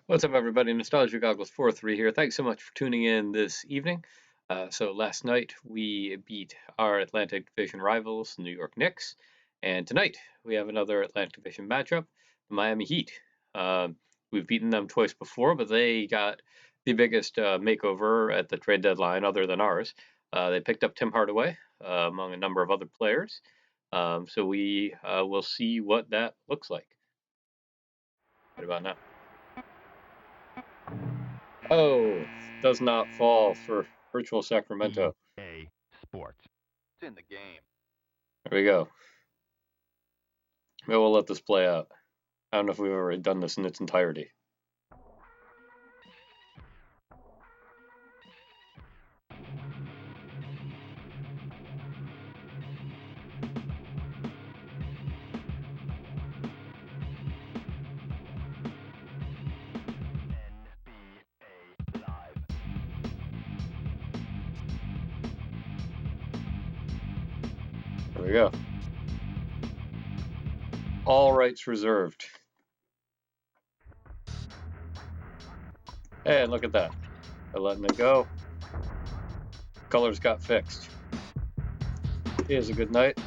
What's up, everybody? Nostalgia Goggles 43 here. Thanks so much for tuning in this evening. So last night we beat our Atlantic Division rivals, the New York Knicks, and tonight we have another Atlantic Division matchup, the Miami Heat. We've beaten them twice before, but they got the biggest makeover at the trade deadline other than ours. They picked up Tim Hardaway among a number of other players. So we will see what that looks like. Right about now. Oh, does not fall for Virtual Sacramento. EA Sports. It's in the game. There we go. Maybe we'll let this play out. I don't know if we've ever done this in its entirety. NBA Live. There we go. All rights reserved. And look at that. They're letting it go. Colors got fixed. Here's a good night.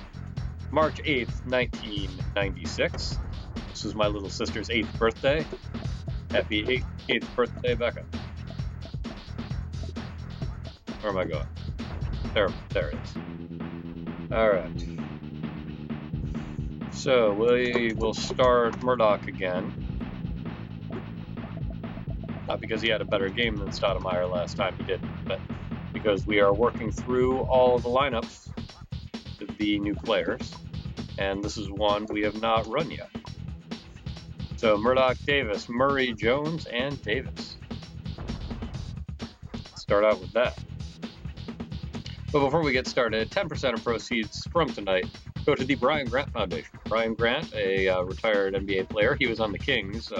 March 8th, 1996. This is my little sister's 8th birthday. Happy 8th birthday, Becca. Where am I going? There it is. Alright. So we will start Murdoch again. Not because he had a better game than Stoudemire last time, he didn't, but because we are working through all of the lineups of the new players, and this is one we have not run yet. So Murdoch, Davis, Murray, Jones, and Davis. Let's start out with that. But before we get started, 10% of proceeds from tonight go to the Brian Grant Foundation. Brian Grant, a retired NBA player, he was on the Kings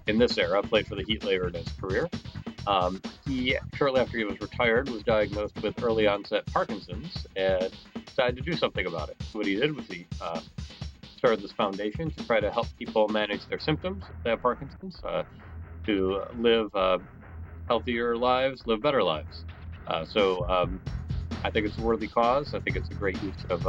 in this era, played for the Heat later in his career. He, shortly after he was retired, was diagnosed with early onset Parkinson's and decided to do something about it. What he did was he started this foundation to try to help people manage their symptoms if they have Parkinson's, to live healthier lives, live better lives. So I think it's a worthy cause. I think it's a great use of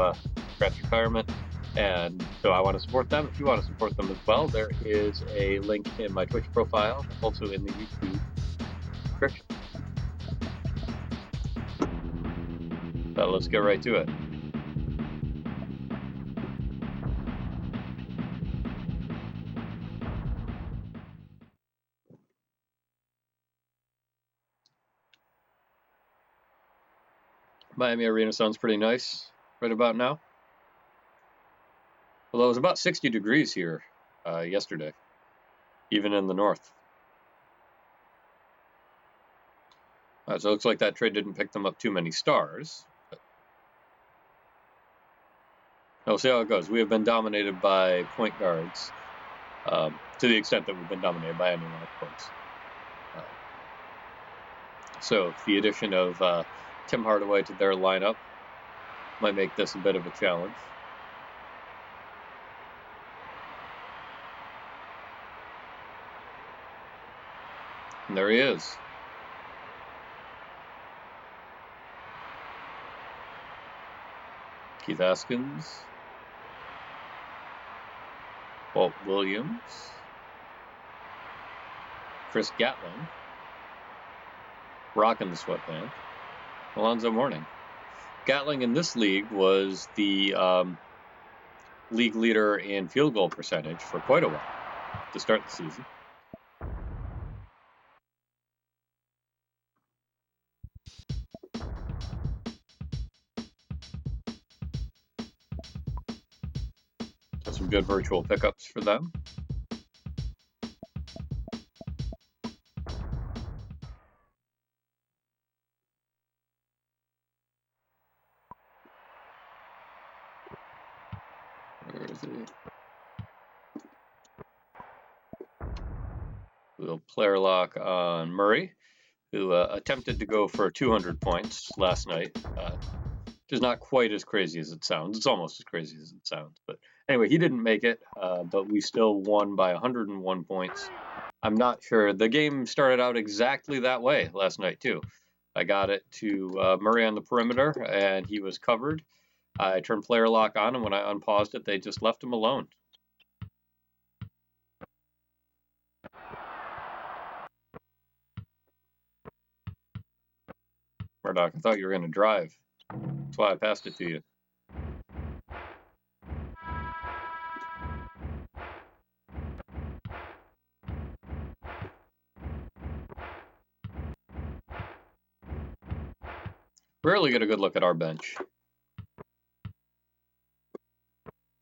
Grant's retirement. And so I want to support them. If you want to support them as well, there is a link in my Twitch profile, also in the YouTube description. So let's get right to it. Miami Arena sounds pretty nice right about now. Although it was about 60 degrees here yesterday, even in the north. So it looks like that trade didn't pick them up too many stars. But we'll see how it goes. We have been dominated by point guards to the extent that we've been dominated by anyone, of course. So the addition of Tim Hardaway to their lineup might make this a bit of a challenge. And there he is. Keith Askins. Walt Williams. Chris Gatling. Rocking the sweatband. Alonzo Mourning. Gatling in this league was the league leader in field goal percentage for quite a while to start the season. So some good virtual pickups for them. Where is he? Little player lock on Murray, who attempted to go for 200 points last night. Which is not quite as crazy as it sounds. It's almost as crazy as it sounds. But anyway, he didn't make it, but we still won by 101 points. I'm not sure. The game started out exactly that way last night, too. I got it to Murray on the perimeter, and he was covered. I turned player lock on, and when I unpaused it, they just left him alone. Murdoch, I thought you were going to drive. That's why I passed it to you. Rarely get a good look at our bench.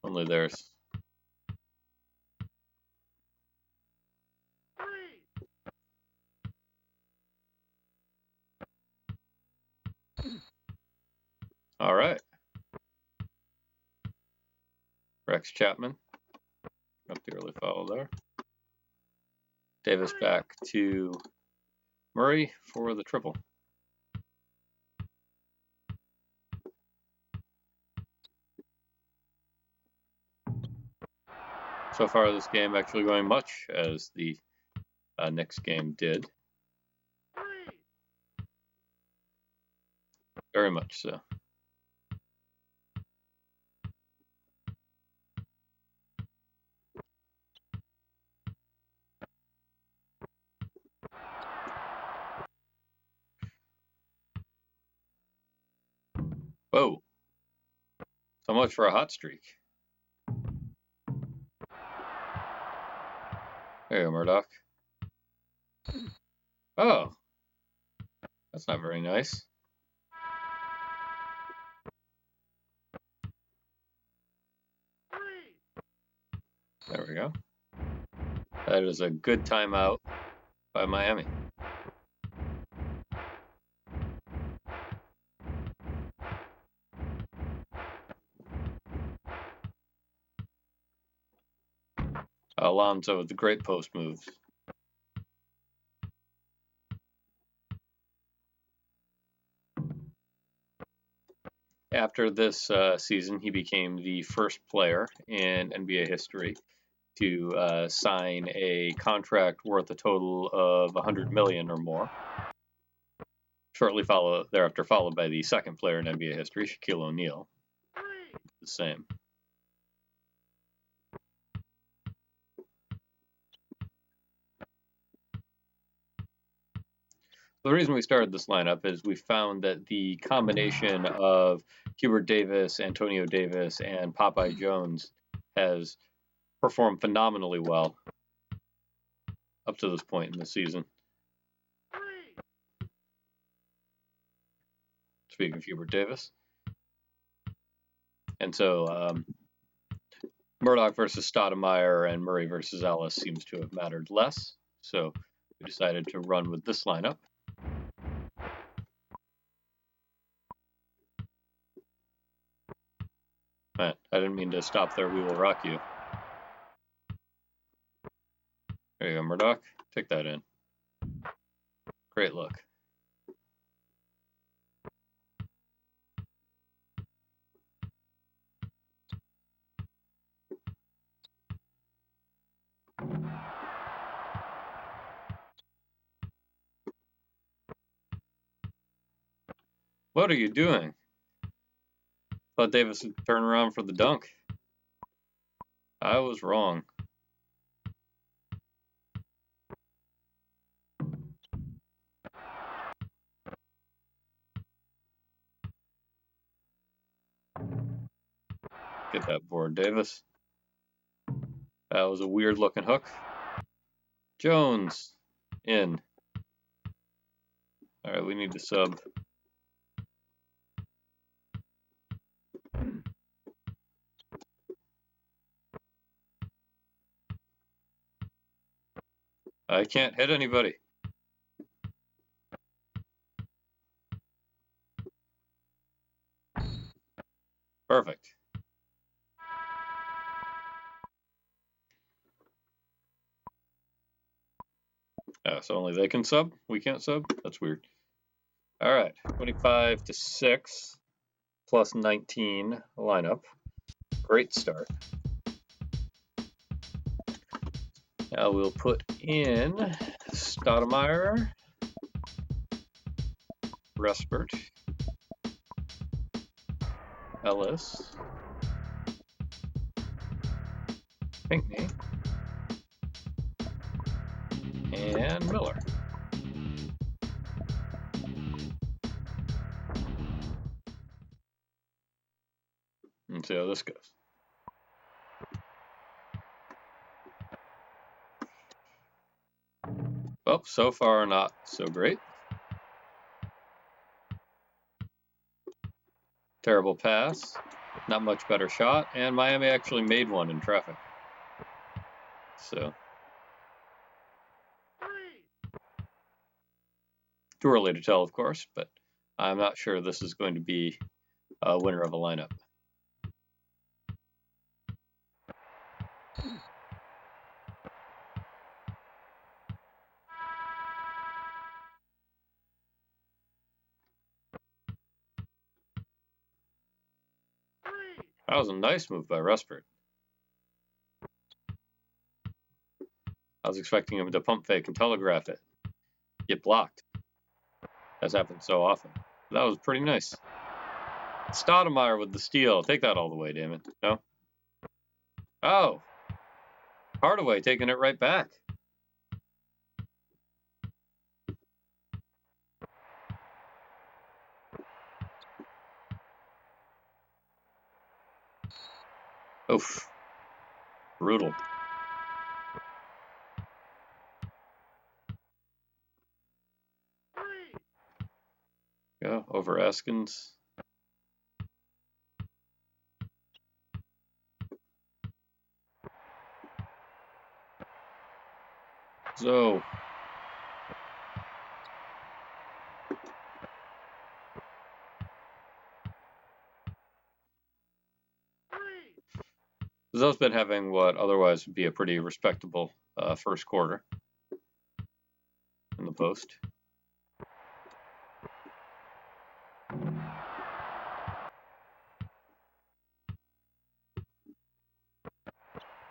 Only theirs. All right. Rex Chapman. Got the early foul there. Davis back to Murray for the triple. So far, this game actually going much as the Knicks game did. Very much so. Whoa. So much for a hot streak. There you go, Murdoch. Oh. That's not very nice. There we go. That is a good timeout by Miami. Alonzo with the great post moves. After this season, he became the first player in NBA history to sign a contract worth a total of $100 million or more. Shortly thereafter, followed by the second player in NBA history, Shaquille O'Neal. The same. The reason we started this lineup is we found that the combination of Hubert Davis, Antonio Davis, and Popeye Jones has performed phenomenally well up to this point in the season. Speaking of Hubert Davis. And so Murdoch versus Stoudemire and Murray versus Ellis seems to have mattered less. So we decided to run with this lineup. Man, I didn't mean to stop there. We will rock you. There you go, Murdoch. Take that in. Great look. What are you doing? Thought Davis would turn around for the dunk. I was wrong. Get that board, Davis. That was a weird looking hook. Jones in. All right, we need to sub. I can't hit anybody. Perfect. So only they can sub? We can't sub? That's weird. All right, 25-6 plus 19 lineup. Great start. Now we'll put in Stoudemire, Respert, Ellis, Pinckney, and Miller. And see how this goes. Well, so far not so great. Terrible pass, not much better shot, and Miami actually made one in traffic. So, too early to tell, of course, but I'm not sure this is going to be a winner of a lineup. That was a nice move by Respert. I was expecting him to pump fake and telegraph it. Get blocked. That's happened so often. That was pretty nice. Stoudemire with the steal. Take that all the way, damn it. No? Oh! Hardaway taking it right back. Oof. Brutal. Yeah, over Eskins. So. Zoe's been having what otherwise would be a pretty respectable first quarter in the post.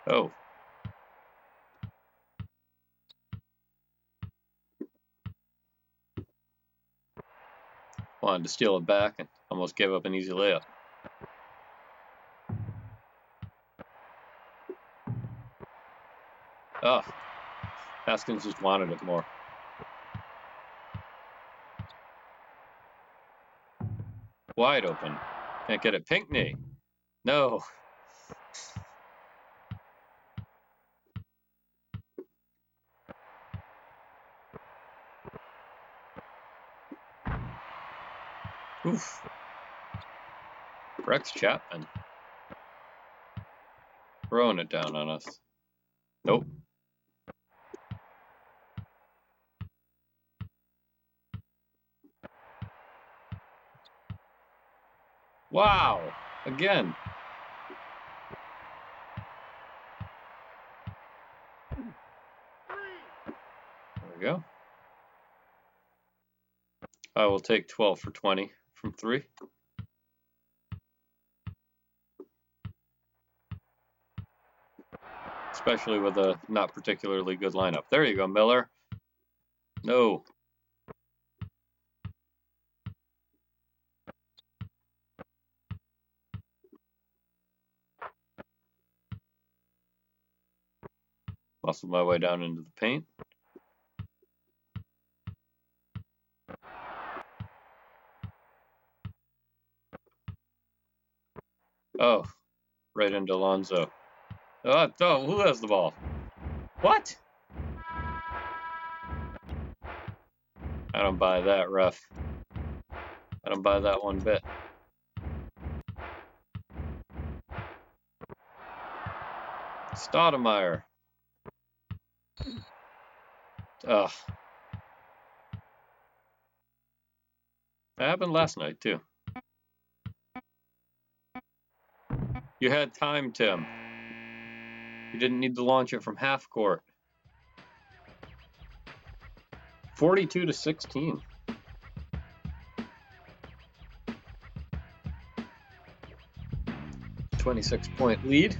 Oh. Wanted to steal it back and almost gave up an easy layup. Oh. Haskins just wanted it more. Wide open. Can't get it. Pinckney. No. Oof. Rex Chapman. Throwing it down on us. Nope. Wow. Again. There we go. I will take 12 for 20 from 3. Especially with a not particularly good lineup. There you go, Miller. No. Muscle my way down into the paint. Oh, right into Alonzo. Oh, who has the ball? What? I don't buy that, ref. I don't buy that one bit. Stoudemire. Ugh. That happened last night, too. You had time, Tim. You didn't need to launch it from half court. 42-16. .26 lead.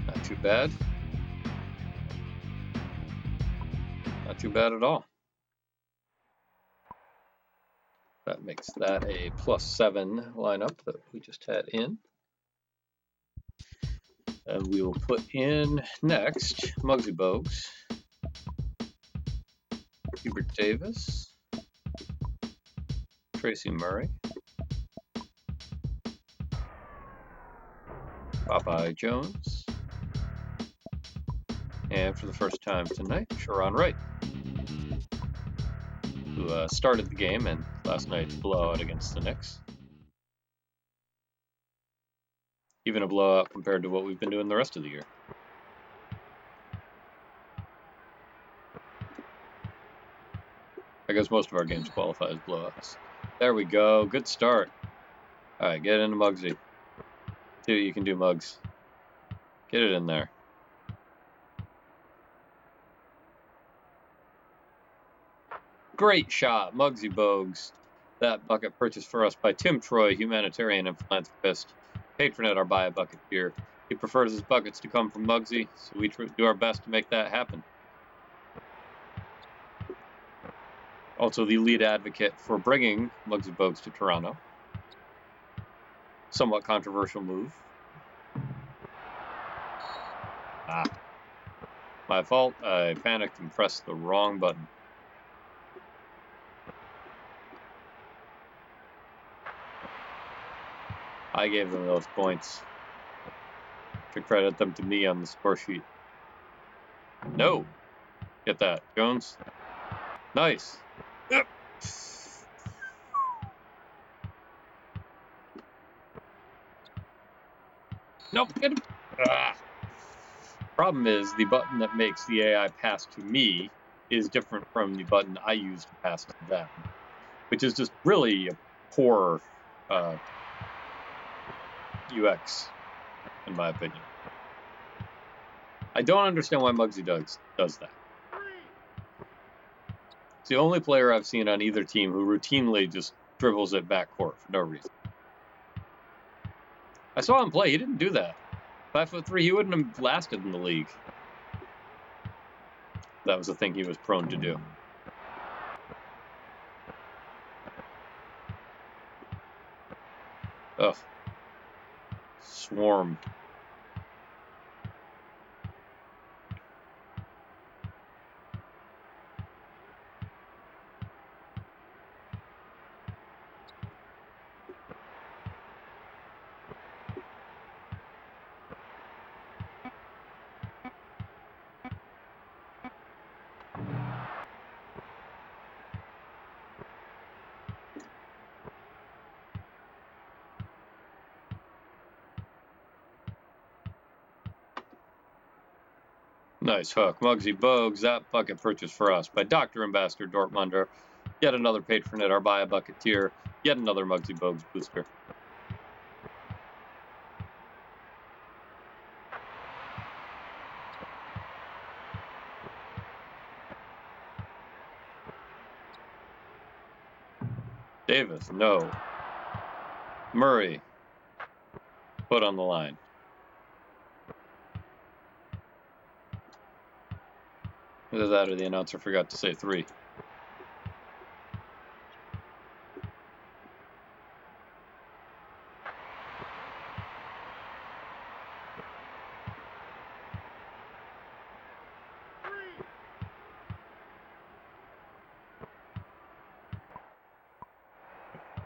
Not too bad. bad. Not too bad at all. That makes that a +7 lineup that we just had in. And we will put in next Muggsy Bogues, Hubert Davis, Tracy Murray, Popeye Jones, and for the first time tonight, Sharon Wright, who started the game in last night's blowout against the Knicks. Even a blowout compared to what we've been doing the rest of the year. I guess most of our games qualify as blowouts. There we go. Good start. All right, get into Muggsy. See what you can do, Muggs. Get it in there. Great shot, Muggsy Bogues. That bucket purchased for us by Tim Troy, humanitarian and philanthropist. Patron at our Buy a Bucket tier. He prefers his buckets to come from Muggsy, so we do our best to make that happen. Also the lead advocate for bringing Muggsy Bogues to Toronto. Somewhat controversial move. My fault. I panicked and pressed the wrong button. I gave them those points. To credit them to me on the score sheet. No. Get that, Jones. Nice. Yep. Nope. Get him. Problem is, the button that makes the AI pass to me is different from the button I use to pass to them, which is just really a poor UX, in my opinion. I don't understand why Muggsy does that. It's the only player I've seen on either team who routinely just dribbles it backcourt for no reason. I saw him play. He didn't do that. 5'3", he wouldn't have lasted in the league. That was the thing he was prone to do. Ugh. Swarm. Nice hook. Muggsy Bogues, that bucket purchased for us by Dr. Ambassador Dortmunder. Yet another patron at our Buy a Bucket tier. Yet another Muggsy Bogues booster. Davis, no. Murray, put on the line. Either that or the announcer forgot to say 3.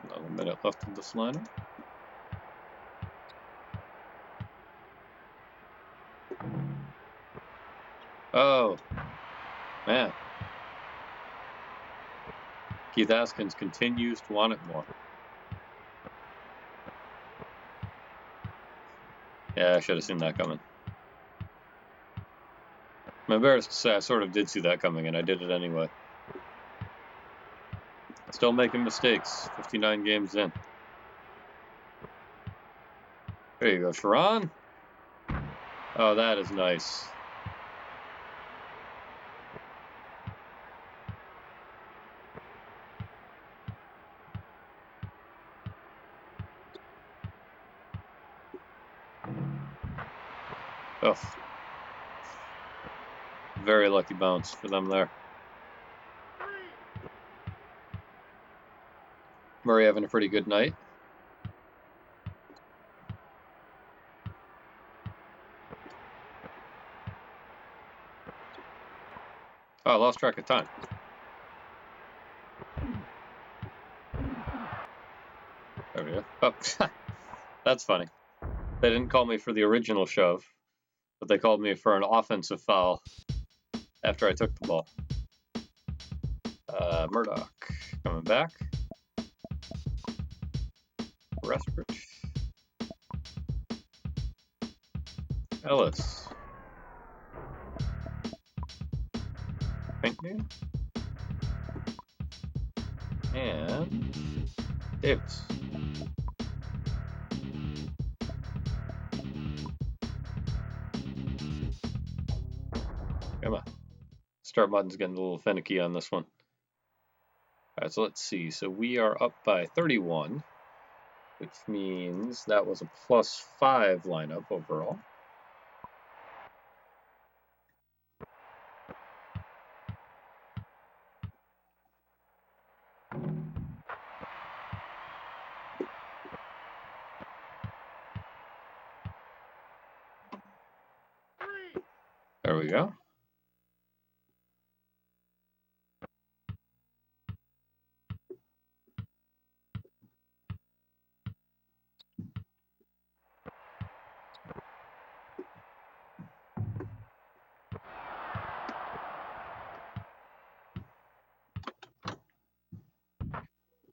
Another minute left in this lineup. Oh, man. Keith Askins continues to want it more. Yeah, I should have seen that coming. I'm embarrassed to say I sort of did see that coming, and I did it anyway. Still making mistakes, 59 games in. There you go, Sharon. Oh, that is nice. Oh, Very lucky bounce for them there. Murray having a pretty good night. Oh, I lost track of time. There we go. Oh, that's funny. They didn't call me for the original shove, but they called me for an offensive foul after I took the ball. Murdoch coming back. Restbridge. Ellis. Pinkney. And Davis. Come on. Start button's getting a little finicky on this one. All right, so let's see. So we are up by 31, which means that was a +5 lineup overall. There we go.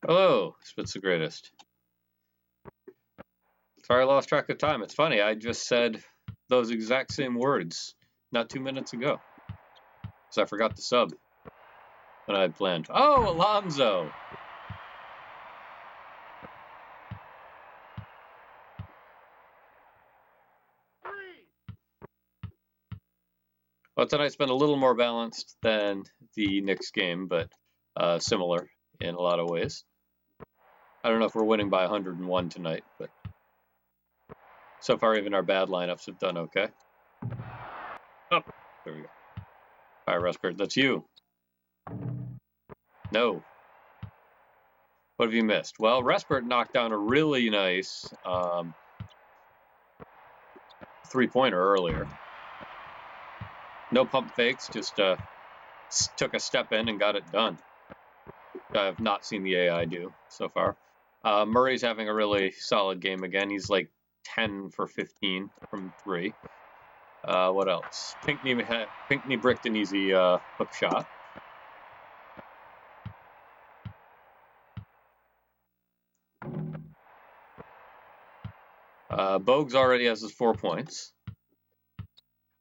Hello, Spit's the greatest. Sorry I lost track of time. It's funny, I just said those exact same words not 2 minutes ago. Because I forgot the sub that I had planned. Oh, Alonzo! Well, tonight's been a little more balanced than the Knicks game, but similar in a lot of ways. I don't know if we're winning by 101 tonight, but so far even our bad lineups have done okay. Oh, there we go. All right, Rustbird, that's you. No. What have you missed? Well, Rustbird knocked down a really nice three-pointer earlier. No pump fakes, just took a step in and got it done. I have not seen the AI do so far. Murray's having a really solid game again. He's like 10 for 15 from 3. What else? Pinkney bricked an easy hook shot. Bogues already has his 4 points.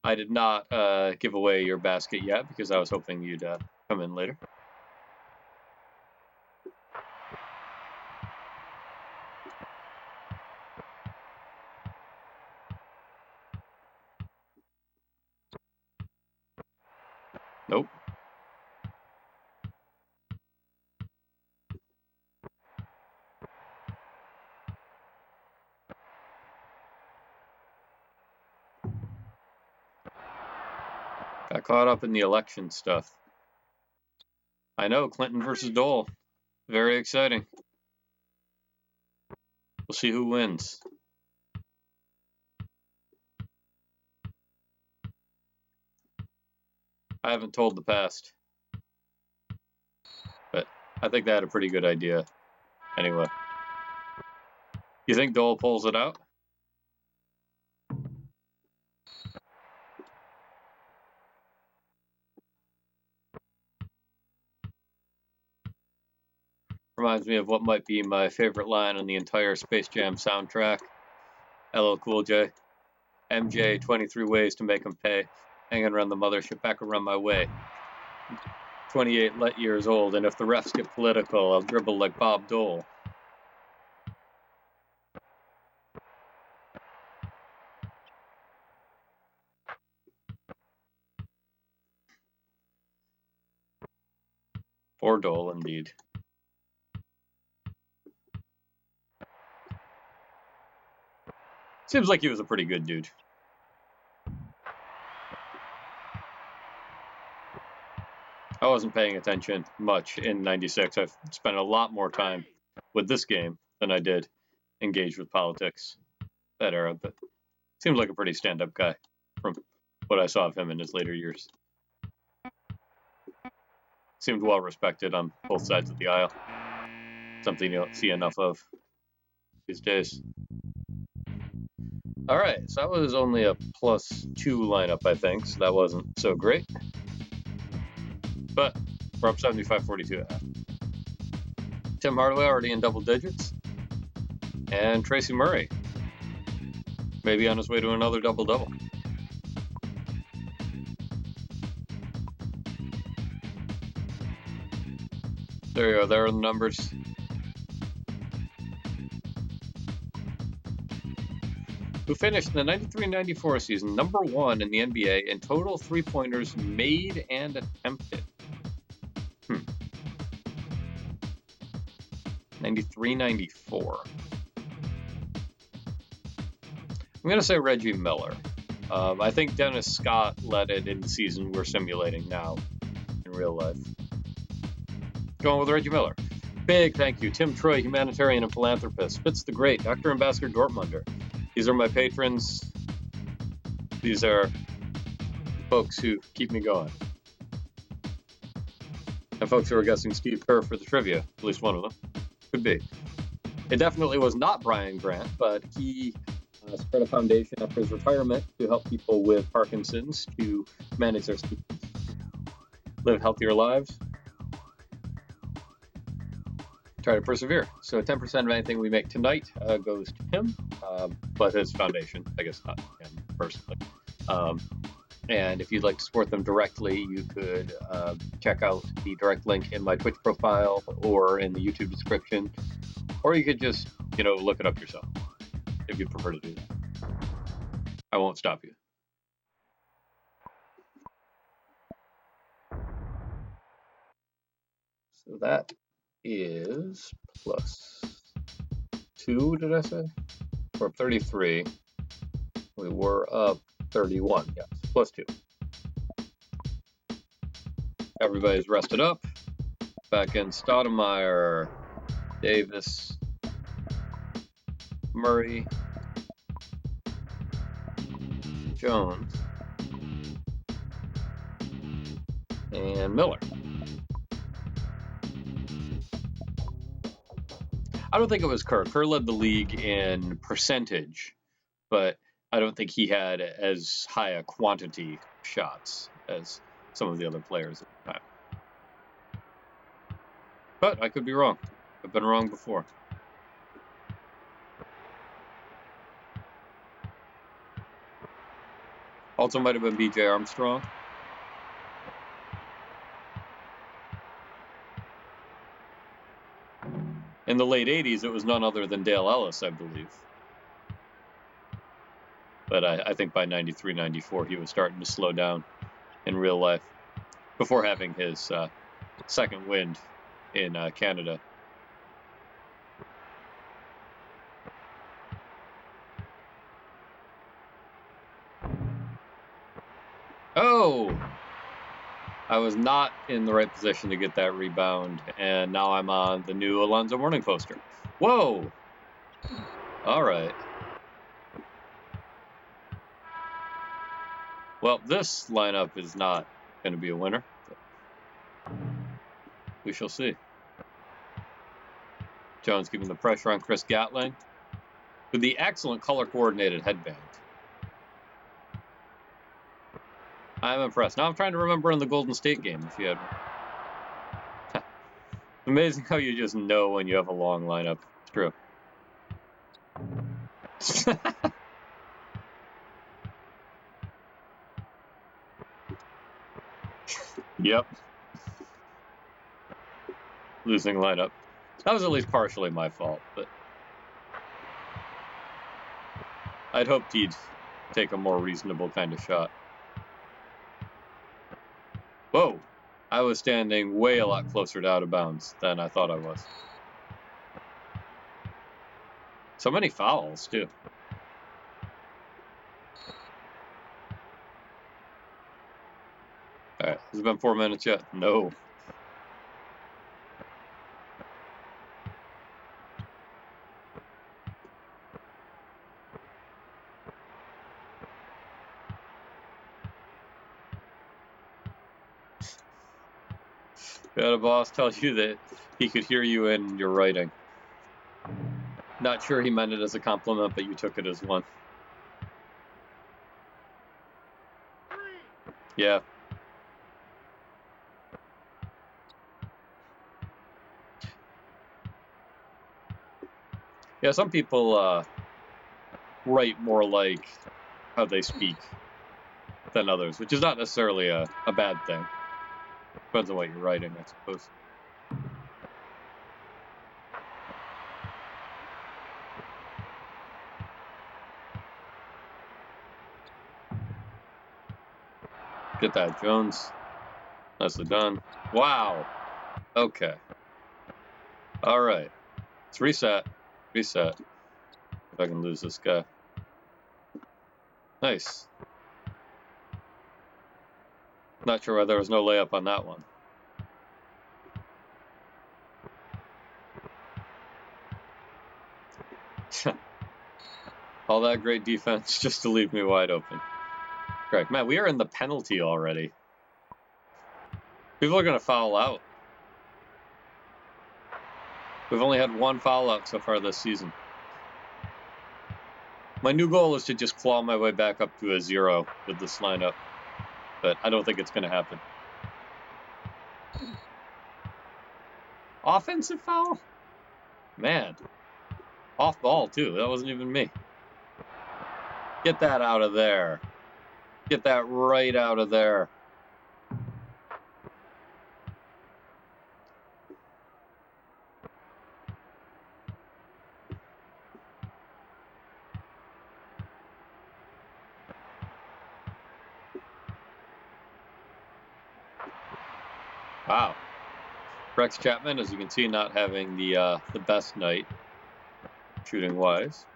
I did not give away your basket yet because I was hoping you'd come in later. Nope. Got caught up in the election stuff. I know, Clinton versus Dole. Very exciting. We'll see who wins. I haven't told the past, but I think they had a pretty good idea. Anyway, you think Dole pulls it out? Reminds me of what might be my favorite line on the entire Space Jam soundtrack. LL Cool J. MJ, 23 ways to make them pay. Hanging around the mothership, back around my way. 28 light years old, and if the refs get political, I'll dribble like Bob Dole. For Dole, indeed. Seems like he was a pretty good dude. I wasn't paying attention much in 96. I've spent a lot more time with this game than I did engaged with politics that era, but seems like a pretty stand-up guy from what I saw of him in his later years. Seemed well respected on both sides of the aisle. Something you don't see enough of these days. All right, so that was only a +2 lineup, I think, so that wasn't so great. But we're up 75-42 at half. Tim Hardaway already in double digits. And Tracy Murray maybe on his way to another double-double. There you go, there are the numbers. Who finished the 93-94 season #1 in the NBA in total three-pointers made and attempted. 93-94. I'm going to say Reggie Miller. I think Dennis Scott led it in the season we're simulating now in real life. Going with Reggie Miller. Big thank you, Tim Troy, humanitarian and philanthropist. Spitz the Great, Dr. Ambassador Dortmunder. These are my patrons. These are folks who keep me going. And folks who are guessing Steve Kerr for the trivia, at least one of them. Could be. It definitely was not Brian Grant, but he spread a foundation after his retirement to help people with Parkinson's to manage their symptoms, live healthier lives, try to persevere. So 10% of anything we make tonight goes to him, but his foundation, I guess not him personally. And if you'd like to support them directly, you could check out the direct link in my Twitch profile or in the YouTube description, or you could just, look it up yourself if you prefer to do that. I won't stop you. So that is +2, did I say? We're up 33. We were up 31, yes, +2. Everybody's rested up. Back in Stoudemire, Davis, Murray, Jones, and Miller. I don't think it was Kerr. Kerr led the league in percentage, but I don't think he had as high a quantity of shots as some of the other players at the time. But I could be wrong. I've been wrong before. Also might have been B.J. Armstrong. In the late 80s, it was none other than Dale Ellis, I believe. But I think by 93, 94, he was starting to slow down in real life before having his second wind in Canada. Oh! I was not in the right position to get that rebound, and now I'm on the new Alonzo Mourning poster. Whoa! All right. Well, this lineup is not going to be a winner. We shall see. Jones keeping the pressure on Chris Gatling with the excellent color-coordinated headband. I'm impressed. Now I'm trying to remember in the Golden State game if you had. Amazing how you just know when you have a long lineup. It's true. Yep. Losing lineup. That was at least partially my fault, but I'd hoped he'd take a more reasonable kind of shot. Whoa! I was standing way a lot closer to out of bounds than I thought I was. So many fouls, too. Alright, has it been 4 minutes yet? No. You had a boss tell you that he could hear you in your writing. Not sure he meant it as a compliment, but you took it as one. Yeah. Yeah, some people write more like how they speak than others, which is not necessarily a bad thing. Depends on what you're writing, I suppose. Get that, Jones. Nicely done. Wow. Okay. All right. Let's reset. Reset. If I can lose this guy. Nice. Not sure why there was no layup on that one. All that great defense just to leave me wide open. Correct. Man, we are in the penalty already. People are going to foul out. We've only had one foul out so far this season. My new goal is to just claw my way back up to a 0 with this lineup, but I don't think it's going to happen. Offensive foul? Man. Off ball, too. That wasn't even me. Get that out of there. Get that right out of there. Wow. Rex Chapman, as you can see, not having the best night shooting wise.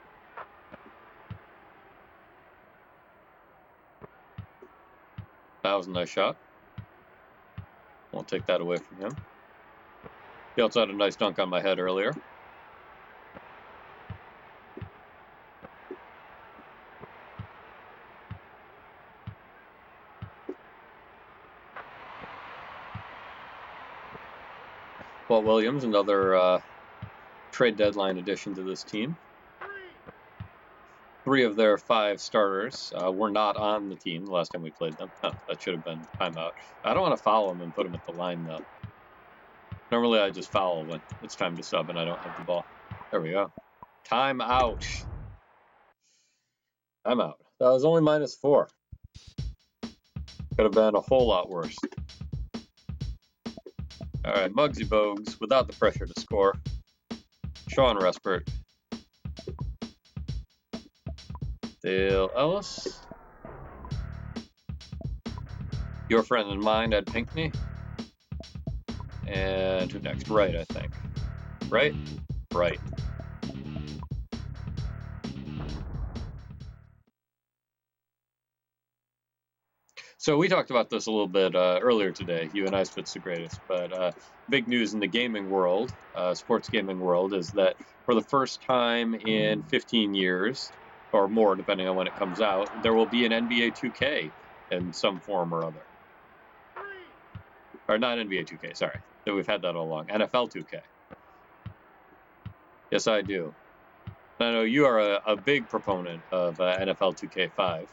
That was a nice shot. Won't take that away from him. He also had a nice dunk on my head earlier. Walt Williams, another trade deadline addition to this team. 3 of their 5 starters were not on the team the last time we played them. Oh, that should have been timeout. I don't want to foul them and put them at the line, though. Normally I just foul when it's time to sub and I don't have the ball. There we go. Timeout. Timeout. That was only -4. Could have been a whole lot worse. All right, Muggsy Bogues without the pressure to score. Sean Respert. Dale Ellis. Your friend and mine, Ed Pinkney. And who next? Wright, I think. Right? Right. So we talked about this a little bit earlier today. You and I Fitz the greatest, but big news in the gaming world, sports gaming world, is that for the first time in 15 years, or more, depending on when it comes out, there will be an NBA 2K in some form or other. Or not NBA 2K, sorry. We've had that all along. NFL 2K. Yes, I do. I know you are a big proponent of NFL 2K5.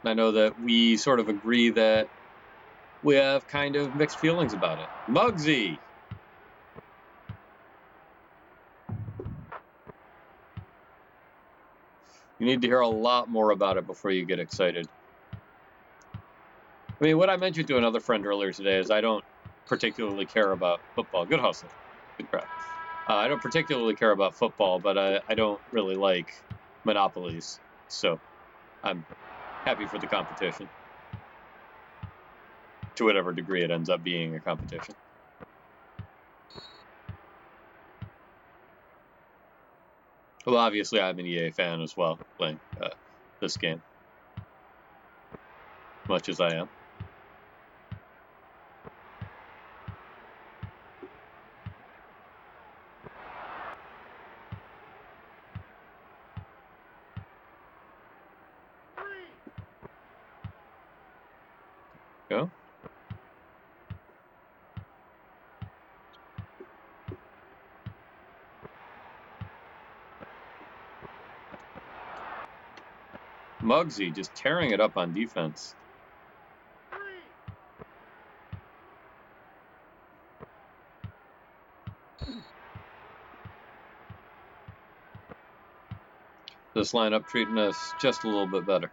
I know that we sort of agree that we have kind of mixed feelings about it. Muggsy! You need to hear a lot more about it before you get excited. I mean, what I mentioned to another friend earlier today is I don't particularly care about football. Good hustle. Good crap. I don't particularly care about football, but I don't really like monopolies. So I'm happy for the competition. To whatever degree it ends up being a competition. Well, obviously I'm an EA fan as well, playing this game. much as I am. Go. Muggsy just tearing it up on defense. This lineup treating us just a little bit better.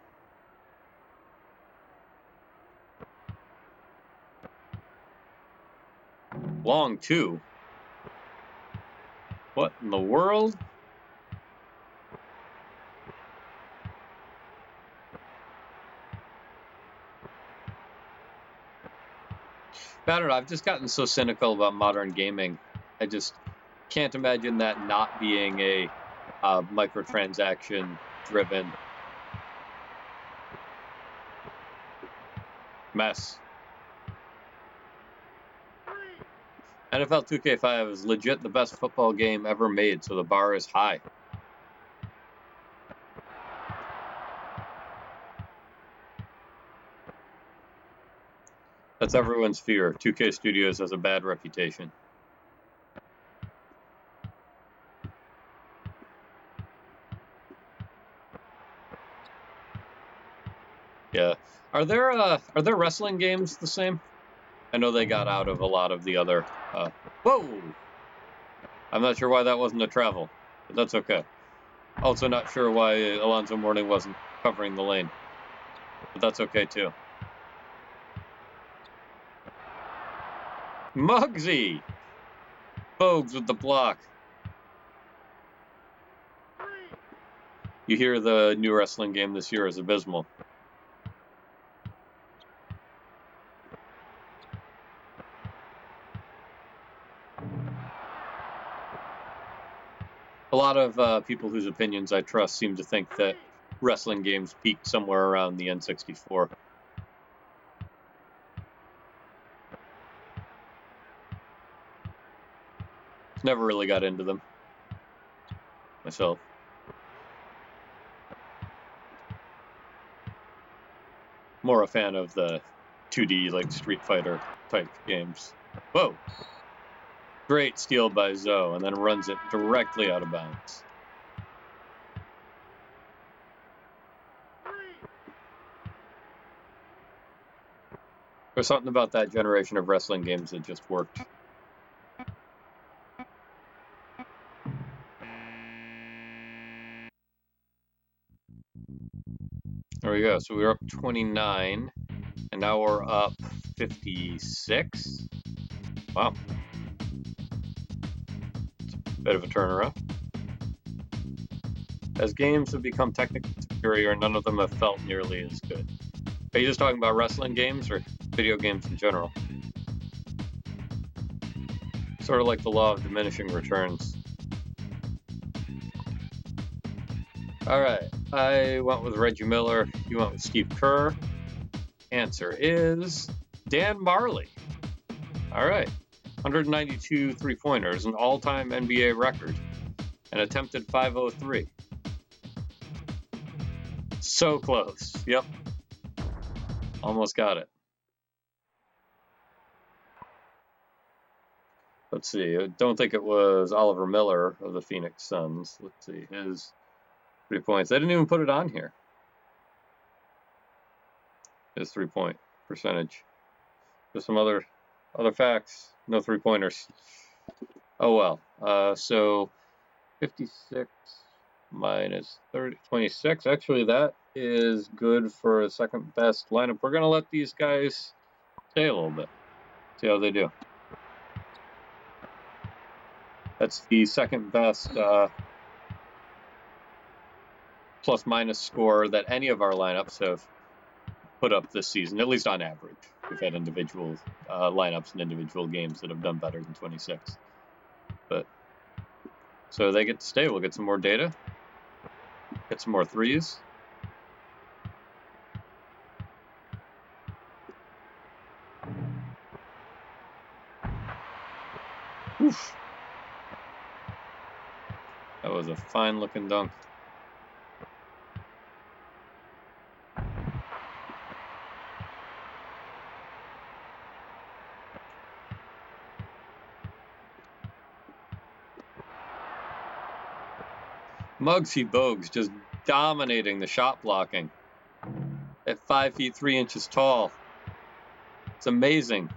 Long two. What in the world? I don't know. I've just gotten so cynical about modern gaming. I just can't imagine that not being a microtransaction driven mess. NFL 2K5 is legit the best football game ever made, so the bar is high. That's everyone's fear. 2K Studios has a bad reputation. Yeah. Are there wrestling games the same? I know they got out of a lot of the other. Whoa! I'm not sure why that wasn't a travel, but that's okay. Also not sure why Alonzo Mourning wasn't covering the lane, but that's okay too. Muggsy! Bogues with the block. You hear the new wrestling game this year is abysmal. A lot of people whose opinions I trust seem to think that wrestling games peaked somewhere around the N64. Never really got into them myself. More a fan of the 2D, like Street Fighter type games. Whoa! Great steal by Zoe, and then runs it directly out of bounds. There's something about that generation of wrestling games that just worked. There we go. So we were up 29, and now we're up 56. Wow. Bit of a turnaround. As games have become technically superior, none of them have felt nearly as good. Are you just talking about wrestling games or video games in general? Sort of like the law of diminishing returns. All right, I went with Reggie Miller. You went with Steve Kerr. Answer is Dan Marley. All right, 192 three-pointers, an all-time NBA record, an attempted 503. So close. Yep. Almost got it. Let's see. I don't think it was Oliver Miller of the Phoenix Suns. Let's see. His 3 points. They didn't even put it on here. His 3-point percentage. There's some other facts. No 3-pointers. Oh well. So 56 minus 26. Actually, that is good for a second best lineup. We're gonna let these guys stay a little bit. See how they do. That's the second best plus minus score that any of our lineups have put up this season, at least on average. We've had individual lineups and individual games that have done better than 26. But so they get to stay. We'll get some more data, get some more threes. Oof. That was a fine-looking dunk. Muggsy Bogues just dominating the shot blocking at 5 feet 3 inches tall. It's amazing.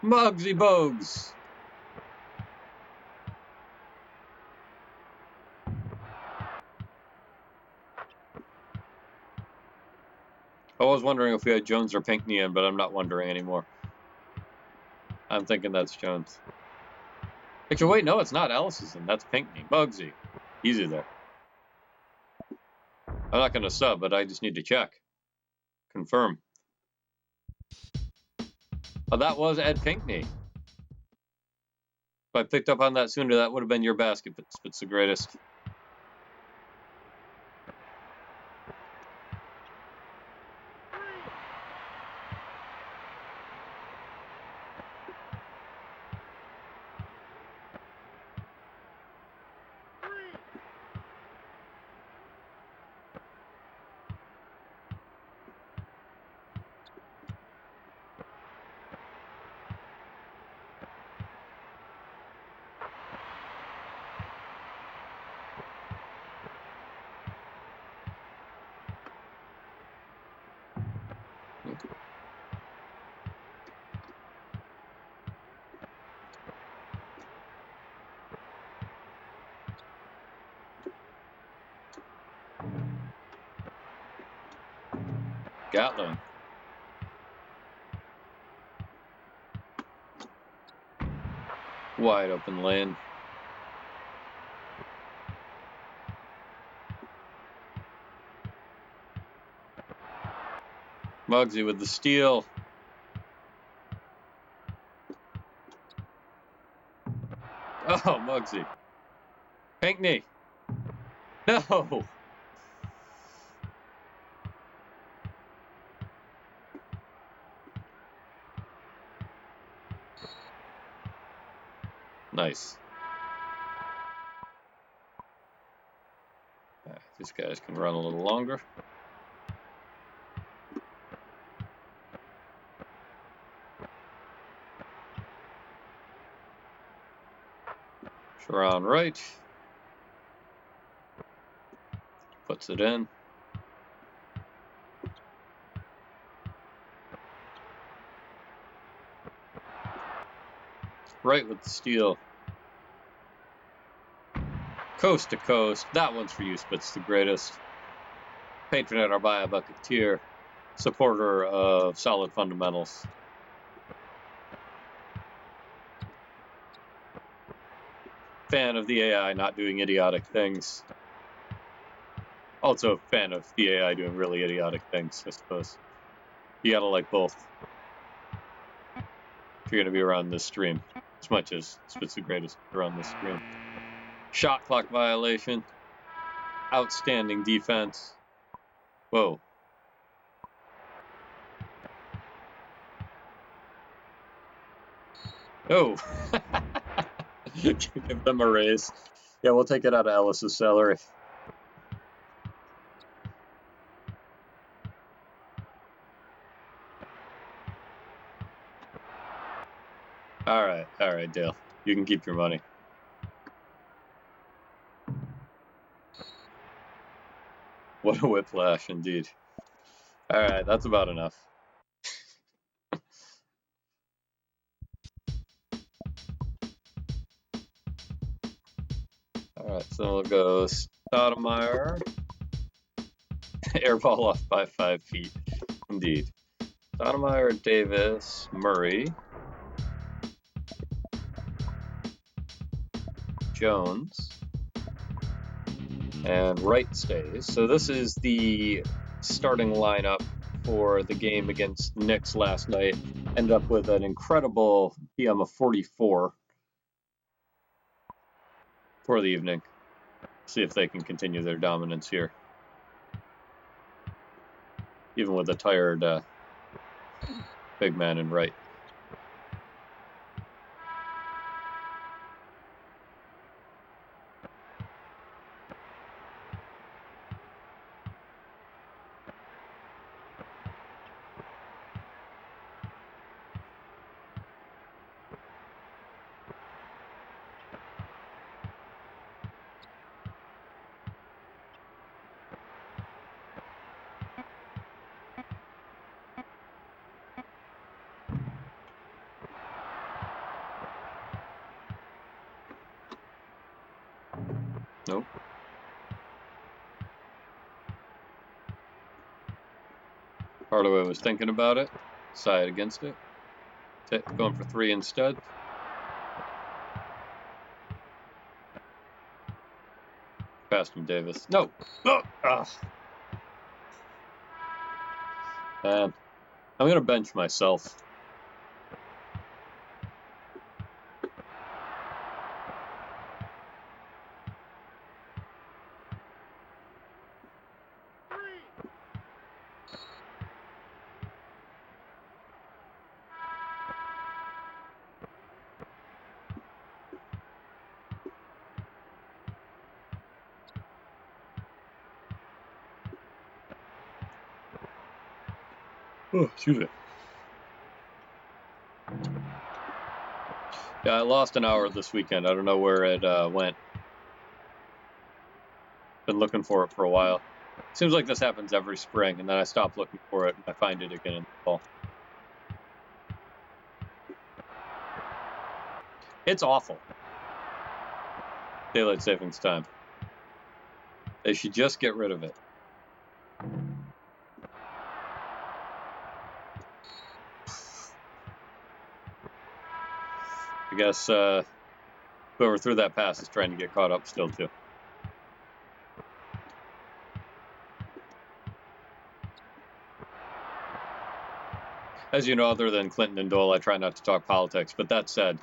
Muggsy Bogues. I was wondering if we had Jones or Pinckney in, but I'm not wondering anymore. I'm thinking that's Jones. Actually, wait, no, it's not. Ellis is in. That's Pinckney. Muggsy. Easy there. I'm not going to sub, but I just need to check. Confirm. Oh, that was Ed Pinckney. If I picked up on that sooner, that would have been your basket, but it's the greatest. Gatling. Wide open lane. Muggsy with the steal. Oh, Muggsy. Pinckney. No. Nice. These guys can run a little longer. Sharon right. Puts it in. Right with the steal. Coast to coast. That one's for you, Spitz the greatest. Patron at our Buy a Bucket tier. Supporter of solid fundamentals. Fan of the AI not doing idiotic things. Also a fan of the AI doing really idiotic things, I suppose. You gotta like both. If you're gonna be around this stream. As much as Spitz the greatest around this stream. Shot clock violation. Outstanding defense. Whoa. Oh. Give them a raise. Yeah, we'll take it out of Ellis's salary. All right, Dale. You can keep your money. What a whiplash, indeed. All right, that's about enough. All right, so we'll go Stoudemire. Airball off by 5 feet. Indeed. Stoudemire, Davis, Murray, Jones, and Wright stays. So this is the starting lineup for the game against the Knicks last night. Ended up with an incredible PM of 44 for the evening. See if they can continue their dominance here. Even with a tired Big man in right. Nope. Hardaway was thinking about it. Decided against it. Going for 3 instead. Past him, Davis. No. Oh, man, I'm gonna bench myself. Oh, excuse me. Yeah, I lost an hour this weekend. I don't know where it went. Been looking for it for a while. Seems like this happens every spring, and then I stop looking for it, and I find it again in the fall. It's awful. Daylight savings time. They should just get rid of it. I guess whoever threw that pass is trying to get caught up still, too. As you know, other than Clinton and Dole, I try not to talk politics. But that said,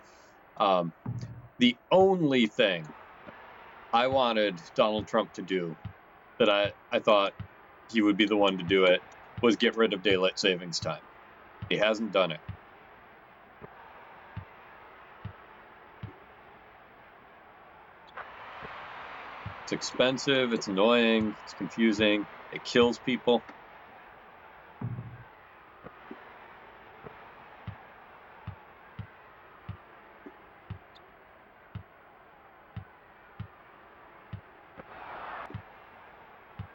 the only thing I wanted Donald Trump to do that I thought he would be the one to do it was get rid of daylight savings time. He hasn't done it. It's expensive, it's annoying, it's confusing, it kills people.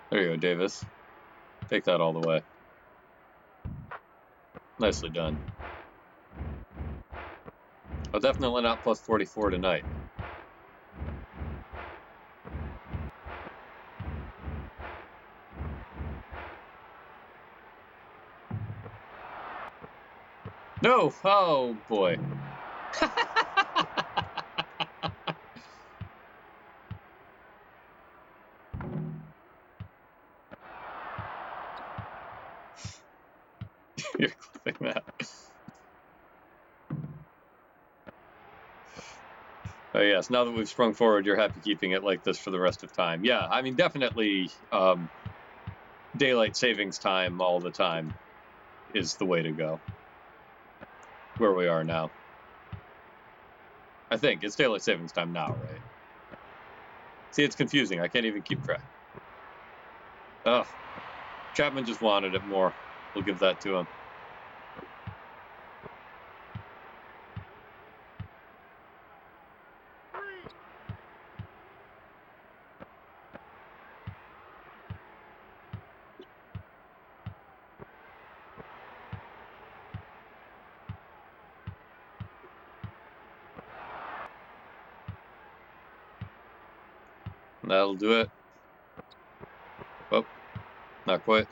There you go, Davis. Take that all the way. Nicely done. Oh, definitely not plus 44 tonight. No! Oh, boy. You're clipping that. Oh, yes, now that we've sprung forward, you're happy keeping it like this for the rest of time. Yeah, I mean, definitely daylight savings time all the time is the way to go. Where we are now. I think. It's daylight savings time now, right? See, it's confusing. I can't even keep track. Ugh. Chapman just wanted it more. We'll give that to him. That'll do it. Oh, not quite.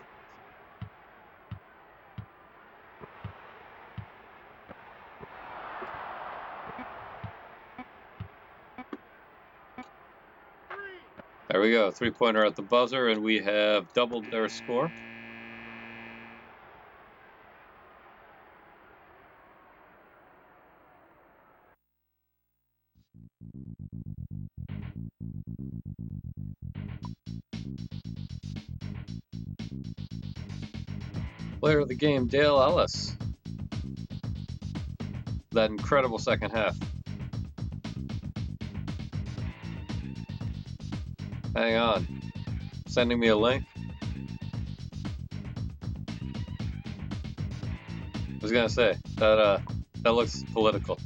There we go. 3-pointer at the buzzer, and we have doubled their score. Player of the game, Dale Ellis. that incredible second half. Hang on. Sending me a link. I was gonna say that looks political.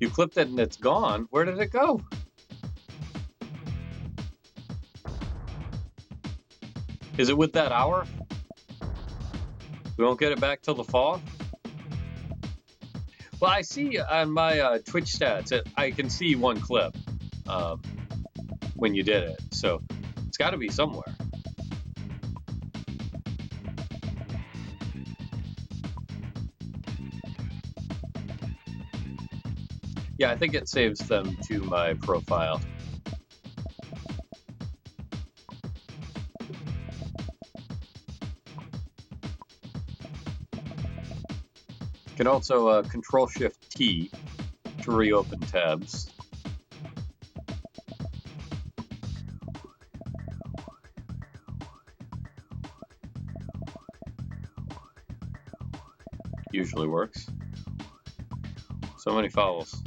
You clipped it and it's gone. Where did it go? Is it with that hour? We won't get it back till the fall? Well, I see on my Twitch stats, I can see one clip when you did it. So it's got to be somewhere. Yeah, I think it saves them to my profile. You can also Control-Shift-T to reopen tabs. Usually works. So many fouls.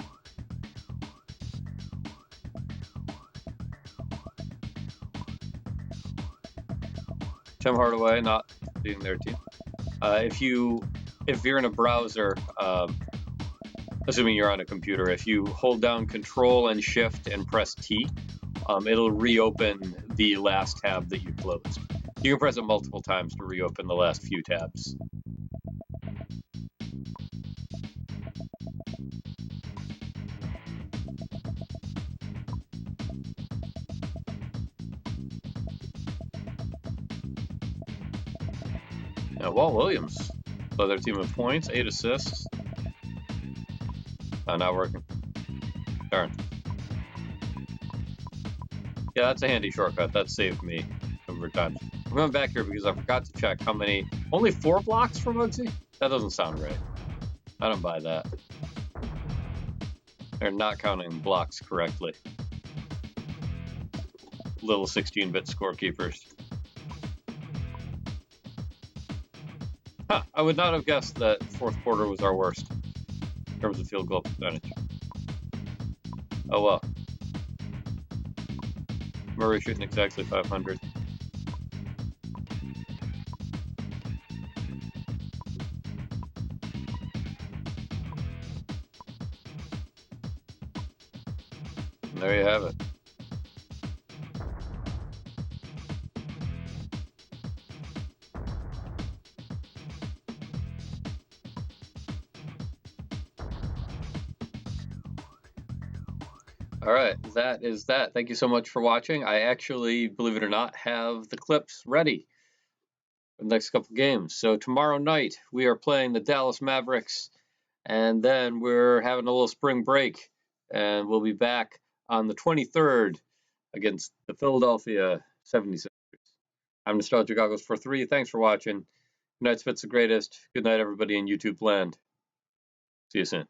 Tim Hardaway not leading their team. If you're in a browser, assuming you're on a computer, if you hold down Control and Shift and press T, it'll reopen the last tab that you closed. You can press it multiple times to reopen the last few tabs. Now, Walt Williams led their team in points, 8 assists. Not working. Darn. Yeah, that's a handy shortcut. That saved me a number of times. I'm going back here because I forgot to check how many. Only 4 blocks for Muggsy? That doesn't sound right. I don't buy that. They're not counting blocks correctly. Little 16-bit scorekeepers. Huh, I would not have guessed that fourth quarter was our worst in terms of field goal percentage. Oh well. Murray shooting exactly 500. And there you have it. All right, that is that. Thank you so much for watching. I actually, believe it or not, have the clips ready for the next couple games. So tomorrow night, we are playing the Dallas Mavericks, and then we're having a little spring break, and we'll be back on the 23rd against the Philadelphia 76ers. I'm Nostalgia Goggles for 3. Thanks for watching. Good night, Spit's the greatest. Good night, everybody in YouTube land. See you soon.